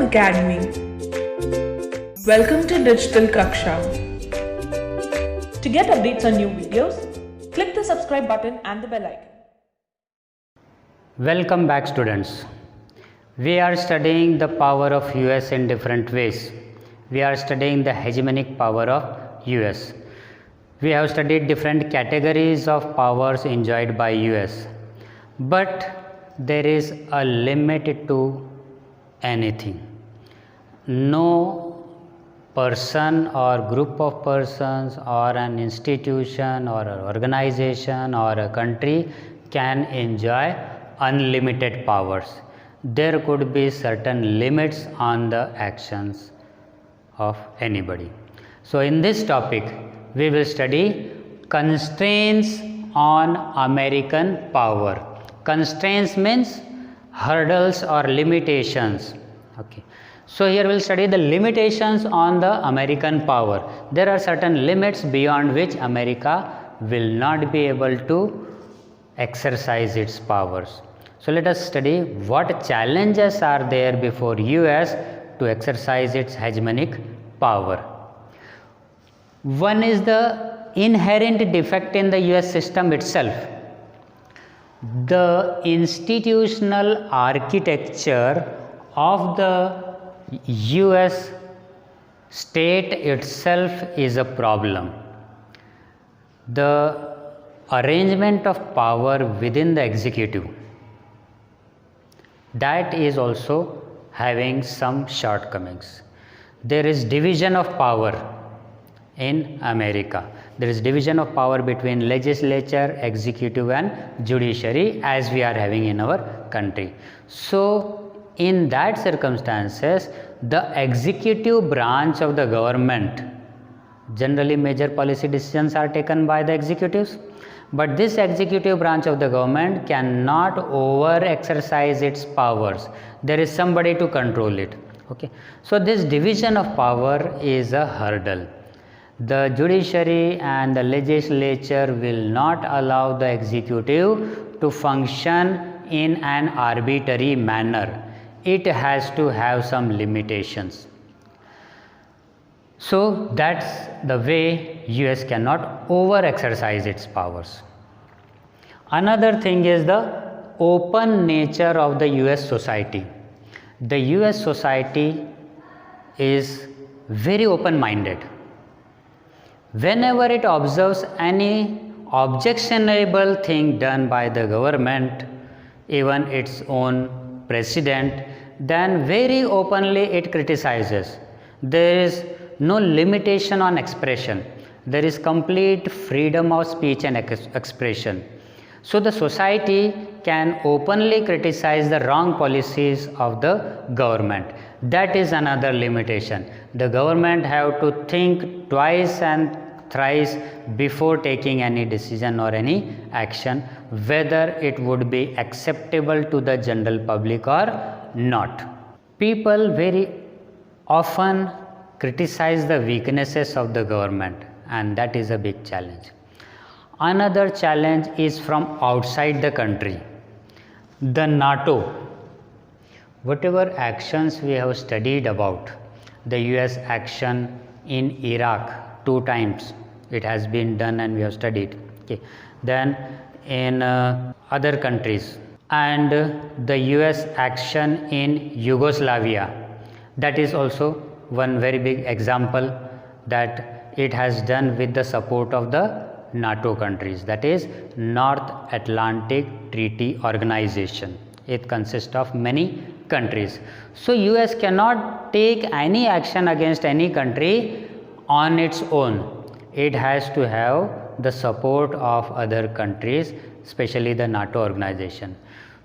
Academy. Welcome to Digital Kaksha. To get updates on new videos, click the subscribe button and the bell icon. Welcome back, students. We are studying the power of US in different ways. We are studying the hegemonic power of US. We have studied different categories of powers enjoyed by US. But there is a limit to anything. No person or group of persons or an institution or an organization or a country can enjoy unlimited powers. There could be certain limits on the actions of anybody. So in this topic we will study constraints on American power. Constraints means hurdles or limitations. Okay. So here we will study the limitations on the American power. There are certain limits beyond which America will not be able to exercise its powers. So let us study what challenges are there before US to exercise its hegemonic power. One is the inherent defect in the US system itself. The institutional architecture of the US state itself is a problem. The arrangement of power within the executive, that is also having some shortcomings. There is division of power in America. There is division of power between legislature, executive and judiciary as we are having in our country. So in that circumstances, the executive branch of the government, generally major policy decisions are taken by the executives, but this executive branch of the government cannot over exercise its powers. There is somebody to control it. Okay. So this division of power is a hurdle. The judiciary and the legislature will not allow the executive to function in an arbitrary manner. It has to have some limitations. So that's the way US cannot over exercise its powers. Another thing is the open nature of the US society. The US society is very open-minded. Whenever it observes any objectionable thing done by the government, even its own president, then very openly it criticizes. There is no limitation on expression. There is complete freedom of speech and expression. So the society can openly criticize the wrong policies of the government. That is another limitation. The government have to think twice and thrice before taking any decision or any action, whether it would be acceptable to the general public or not. People very often criticize the weaknesses of the government, and that is a big challenge. Another challenge is from outside the country. The NATO, whatever actions we have studied about, the US action in Iraq 2 times, it has been done and we have studied. Okay. Then in other countries, and the US action in Yugoslavia, that is also one very big example that it has done with the support of the NATO countries, that is North Atlantic Treaty Organization. It consists of many countries. So US cannot take any action against any country on its own. It has to have the support of other countries, especially the NATO organization.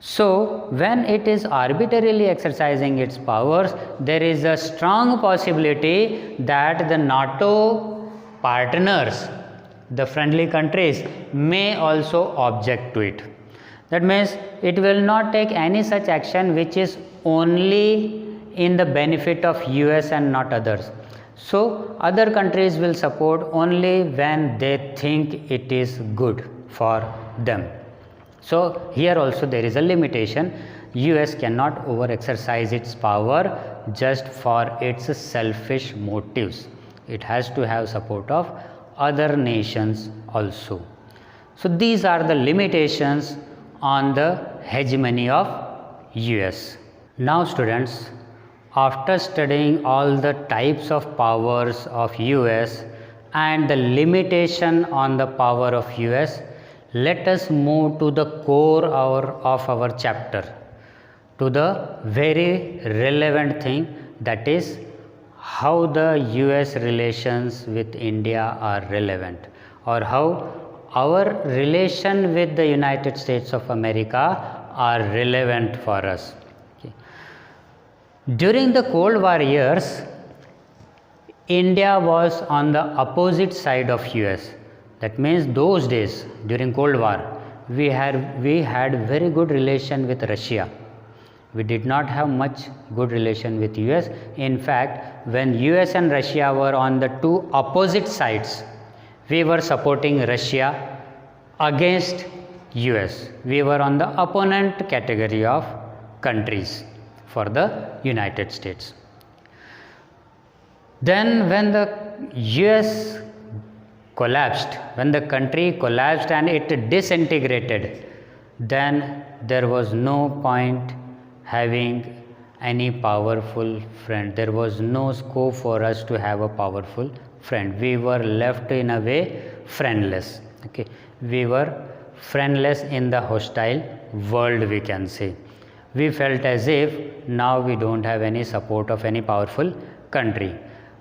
So when it is arbitrarily exercising its powers, there is a strong possibility that the NATO partners, the friendly countries, may also object to it. That means it will not take any such action which is only in the benefit of US and not others. So other countries will support only when they think it is good for them. So here also there is a limitation. US cannot over exercise its power just for its selfish motives. It has to have support of other nations also. So these are the limitations on the hegemony of US. Now students, after studying all the types of powers of US and the limitation on the power of US, let us move to the core of our chapter, to the very relevant thing, that is how the US relations with India are relevant, or how our relation with the United States of America are relevant for us. Okay. During the Cold War years, India was on the opposite side of US. That means those days during Cold War, we had very good relation with Russia. We did not have much good relation with US. In fact, when US and Russia were on the two opposite sides, we were supporting Russia against US. We were on the opponent category of countries for the United States. Then when the US collapsed, when the country collapsed and it disintegrated, then there was no point having any powerful friend. There was no scope for us to have a powerful friend. We were left in a way friendless. Okay. We were friendless in the hostile world, we can say. We felt as if now we don't have any support of any powerful country.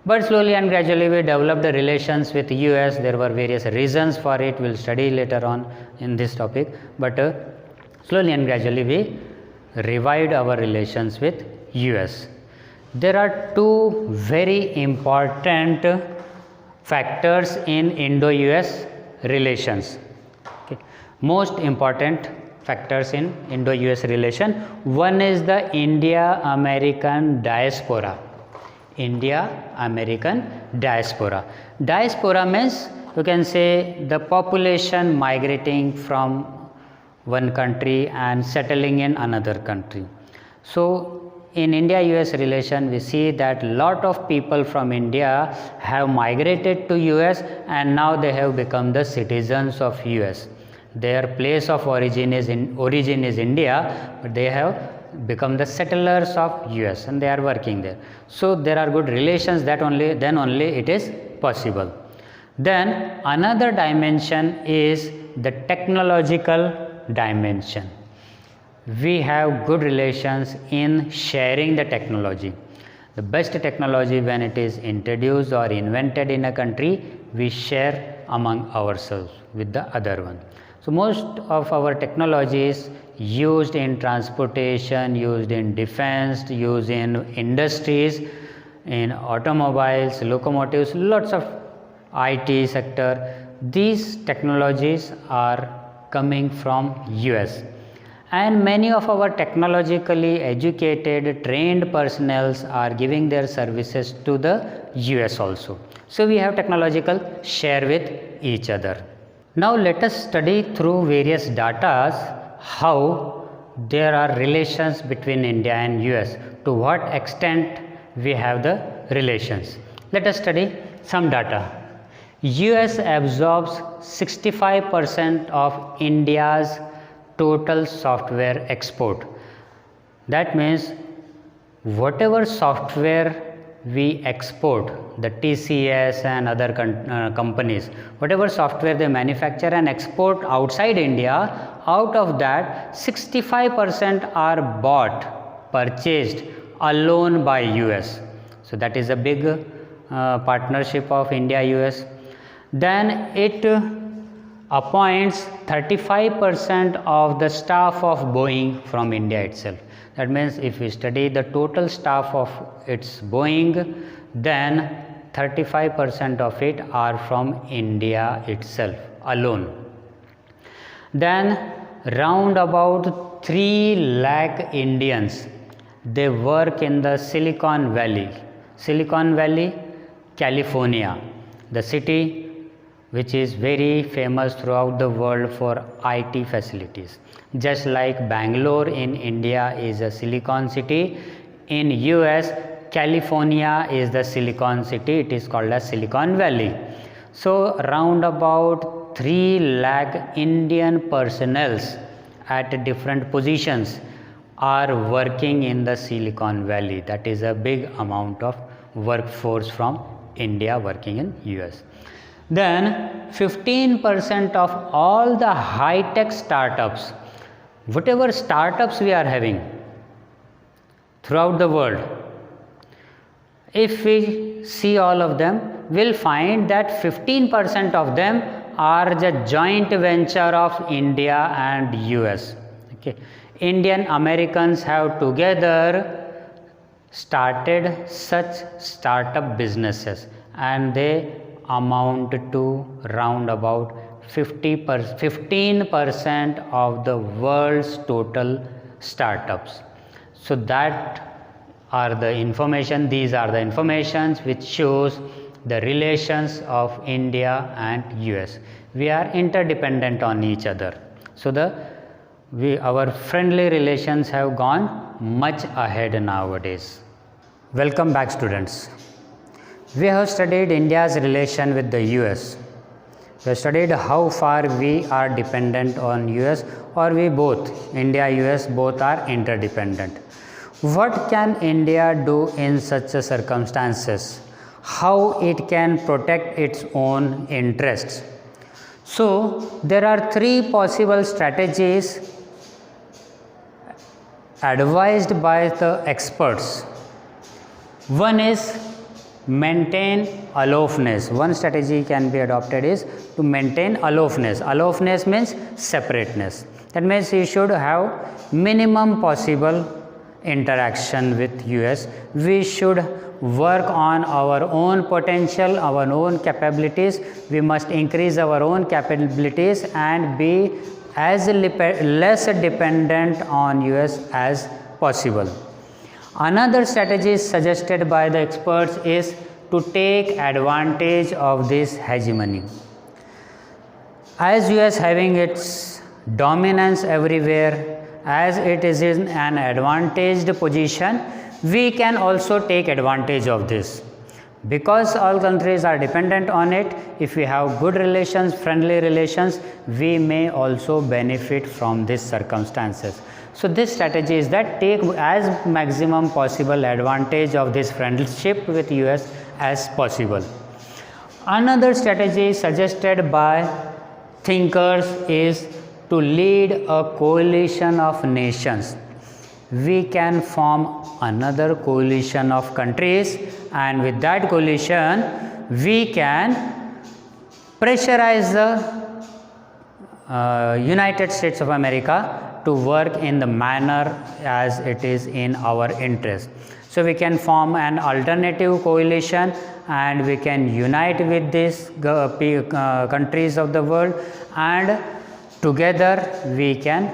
But slowly and gradually we developed the relations with US. There were various reasons for it. We'll study later on in this topic. But slowly and gradually we revived our relations with US. There are two very important factors in Indo-US relations. Okay. Most important factors in Indo-US relation. One is the India-American diaspora. India-American diaspora. Diaspora means, you can say, the population migrating from one country and settling in another country. So in India-US relation, we see that lot of people from India have migrated to US and now they have become the citizens of US. Their place of origin is India, but they have become the settlers of US and they are working there. So there are good relations, then only it is possible. Then another dimension is the technological dimension. We have good relations in sharing the technology. The best technology, when it is introduced or invented in a country, we share among ourselves with the other one. So most of our technologies used in transportation, used in defense, used in industries, in automobiles, locomotives, lots of IT sector, these technologies are coming from US. And many of our technologically educated, trained personnel are giving their services to the US also. So we have technological share with each other. Now let us study through various data how there are relations between India and US, to what extent we have the relations. Let us study some data. US absorbs 65% of India's total software export. That means whatever software we export, the TCS and other companies, whatever software they manufacture and export outside India, out of that 65% are purchased alone by US. So that is a big partnership of India-US. Then it appoints 35% of the staff of Boeing from India itself. That means if we study the total staff of its Boeing, then 35% of it are from India itself alone. Then round about 3 lakh Indians, they work in the Silicon Valley, California, the city which is very famous throughout the world for IT facilities. Just like Bangalore in India is a Silicon City, in US, California is the Silicon City, it is called as Silicon Valley. So round about 3 lakh Indian personnels at different positions are working in the Silicon Valley. That is a big amount of workforce from India working in US. Then 15% of all the high-tech startups, whatever startups we are having throughout the world, if we see all of them, we'll find that 15% of them are the joint venture of India and US. Okay. Indian Americans have together started such startup businesses, and they amount to round about 15% of the world's total startups. So that are the information, these are the informations which shows the relations of India and US. We are interdependent on each other. So our friendly relations have gone much ahead nowadays. Welcome back, students. We have studied India's relation with the US. We have studied how far we are dependent on US, or we both, India, US, both are interdependent. What can India do in such circumstances? How it can protect its own interests? So there are 3 possible strategies advised by the experts. One is maintain aloofness. One strategy can be adopted is to maintain aloofness. Aloofness means separateness. That means you should have minimum possible interaction with US. We should work on our own potential, our own capabilities. We must increase our own capabilities and be as less dependent on US as possible. Another strategy suggested by the experts is to take advantage of this hegemony. As US having its dominance everywhere, as it is in an advantaged position, we can also take advantage of this. Because all countries are dependent on it, if we have good relations, friendly relations, we may also benefit from these circumstances. So this strategy is that take as maximum possible advantage of this friendship with US as possible. Another strategy suggested by thinkers is to lead a coalition of nations. We can form another coalition of countries, and with that coalition we can pressurize the United States of America to work in the manner as it is in our interest. So we can form an alternative coalition and we can unite with these countries of the world, and together we can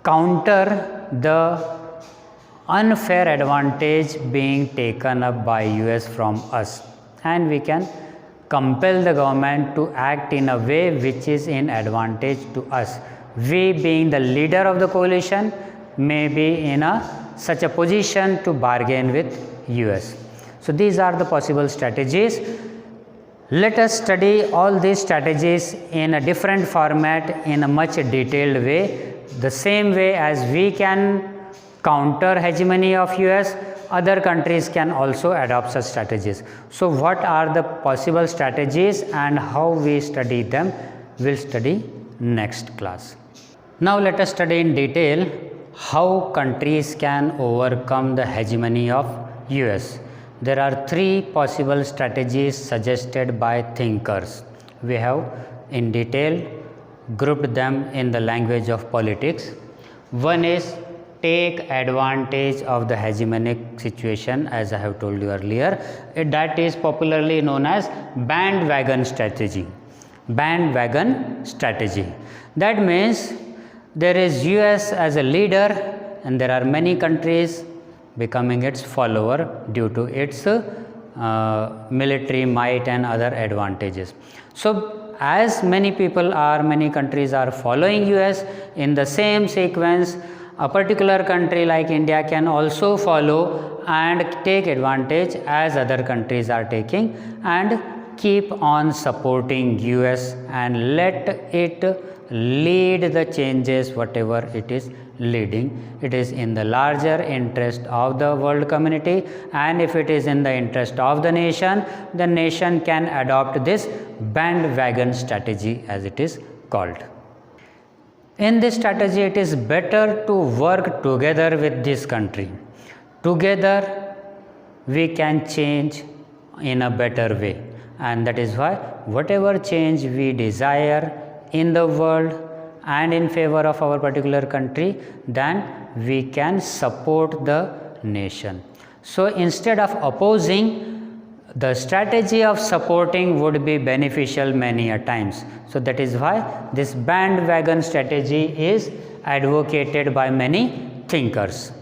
counter the unfair advantage being taken up by US from us, and we can compel the government to act in a way which is in advantage to us. We, being the leader of the coalition, may be in such a position to bargain with US. So these are the possible strategies. Let us study all these strategies in a different format in a much detailed way. The same way as we can counter hegemony of US, other countries can also adopt such strategies. So what are the possible strategies and how we study them, we'll study next class. Now let us study in detail how countries can overcome the hegemony of US. There are 3 possible strategies suggested by thinkers. We have in detail grouped them in the language of politics. One is take advantage of the hegemonic situation, as I have told you earlier. That is popularly known as bandwagon strategy. Bandwagon strategy. That means there is US as a leader and there are many countries becoming its follower due to its military might and other advantages. So as many countries are following US in the same sequence, a particular country like India can also follow and take advantage as other countries are taking, and keep on supporting US and let it lead the changes whatever it is leading. It is in the larger interest of the world community, and if it is in the interest of the nation can adopt this bandwagon strategy as it is called. In this strategy, it is better to work together with this country. Together we can change in a better way, and that is why whatever change we desire in the world and in favor of our particular country, then we can support the nation. So instead of opposing, the strategy of supporting would be beneficial many a times. So that is why this bandwagon strategy is advocated by many thinkers.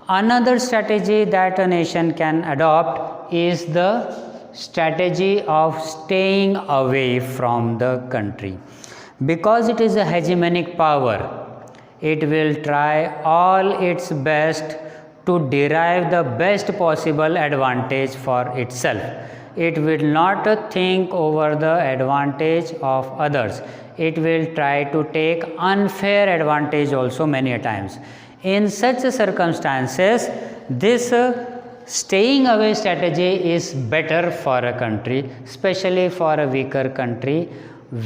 Another strategy that a nation can adopt is the strategy of staying away from the country. Because it is a hegemonic power, it will try all its best to derive the best possible advantage for itself. It will not think over the advantage of others. It will try to take unfair advantage also many a times. In such circumstances, this staying away strategy is better for a country, especially for a weaker country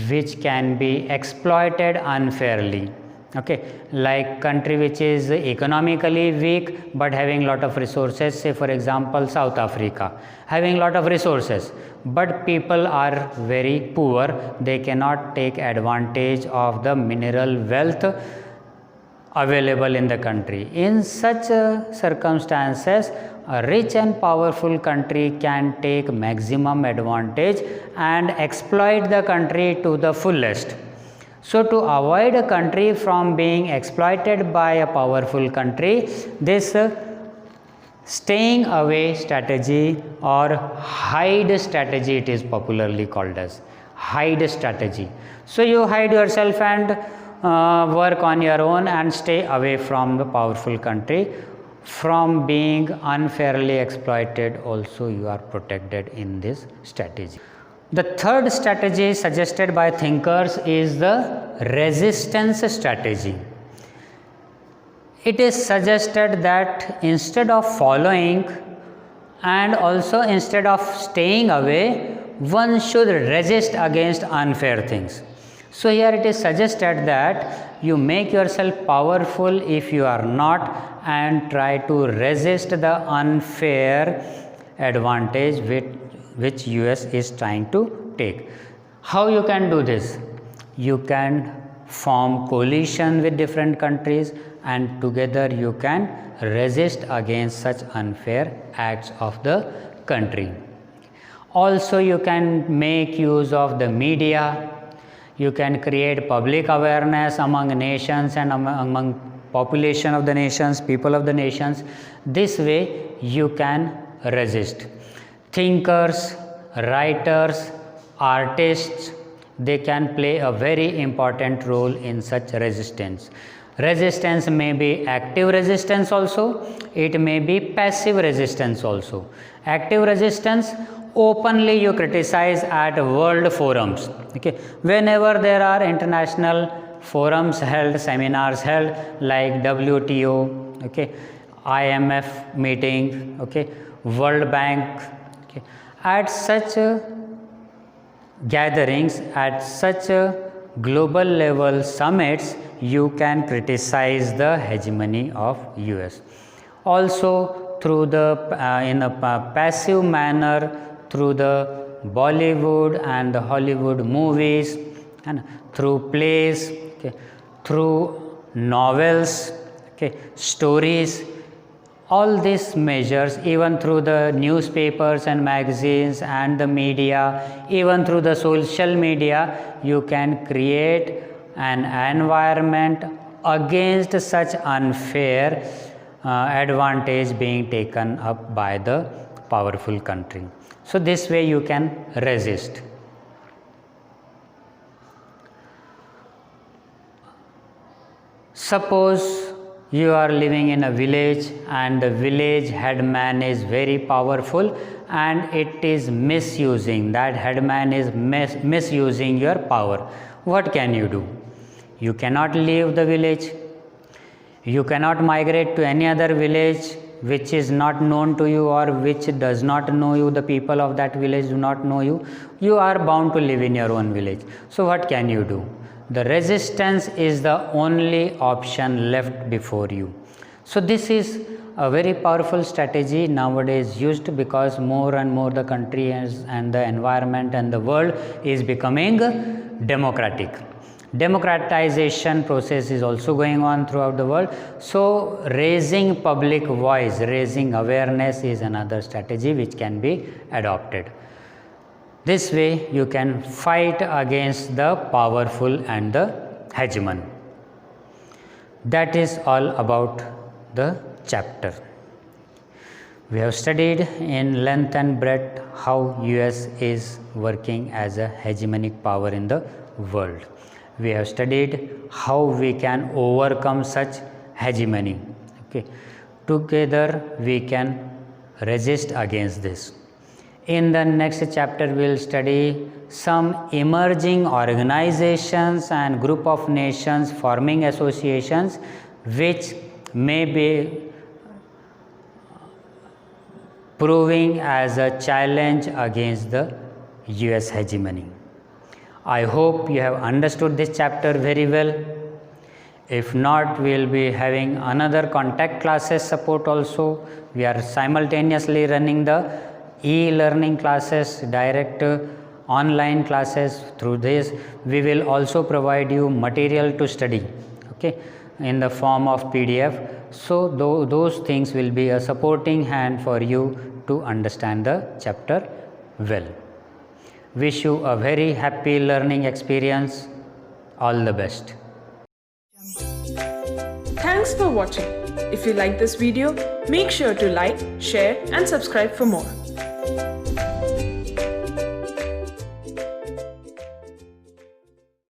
which can be exploited unfairly. Okay, like country which is economically weak but having lot of resources, say for example South Africa, having lot of resources but people are very poor, they cannot take advantage of the mineral wealth available in the country. In such circumstances, a rich and powerful country can take maximum advantage and exploit the country to the fullest. So to avoid a country from being exploited by a powerful country, this staying away strategy or hide strategy, it is popularly called as hide strategy. So you hide yourself and work on your own and stay away from the powerful country. From being unfairly exploited also you are protected in this strategy. The third strategy suggested by thinkers is the resistance strategy. It is suggested that instead of following and also instead of staying away, one should resist against unfair things. So here it is suggested that you make yourself powerful if you are not, and try to resist the unfair advantage which US is trying to take. How you can do this? You can form coalition with different countries and together you can resist against such unfair acts of the country. Also you can make use of the media. You can create public awareness among nations and among population of the nations, people of the nations. This way you can resist. Thinkers, writers, artists, they can play a very important role in such resistance. Resistance may be active resistance also, it may be passive resistance also. Active resistance, openly you criticize at world forums. Okay, whenever there are international forums held, seminars held like WTO, okay, IMF meeting, okay, World Bank, okay, at such gatherings, at such global level summits, you can criticize the hegemony of US. Also through the in a passive manner, through the Bollywood and the Hollywood movies, and through plays, okay, through novels, okay, stories, all these measures, even through the newspapers and magazines and the media, even through the social media, you can create an environment against such unfair advantage being taken up by the powerful country. So this way you can resist. Suppose you are living in a village and the village headman is very powerful and it is misusing, that headman is misusing your power. What can you do? You cannot leave the village. You cannot migrate to any other village which is not known to you or which does not know you. The people of that village do not know you. You are bound to live in your own village. So what can you do? The resistance is the only option left before you. So this is a very powerful strategy nowadays used, because more and more the country and the environment and the world is becoming democratic. Democratization process is also going on throughout the world. So raising public voice, raising awareness is another strategy which can be adopted. This way you can fight against the powerful and the hegemon. That is all about the chapter. We have studied in length and breadth how US is working as a hegemonic power in the world. We have studied how we can overcome such hegemony. Okay. Together we can resist against this. In the next chapter we will study some emerging organizations and group of nations forming associations which may be proving as a challenge against the US hegemony. I hope you have understood this chapter very well. If not, we will be having another contact classes support also. We are simultaneously running the e-learning classes, direct online classes. Through this we will also provide you material to study, okay, in the form of PDF. So those things will be a supporting hand for you to understand the chapter well. Wish you a very happy learning experience. All the best. Thanks for watching. If you like this video, make sure to like, share and subscribe for more.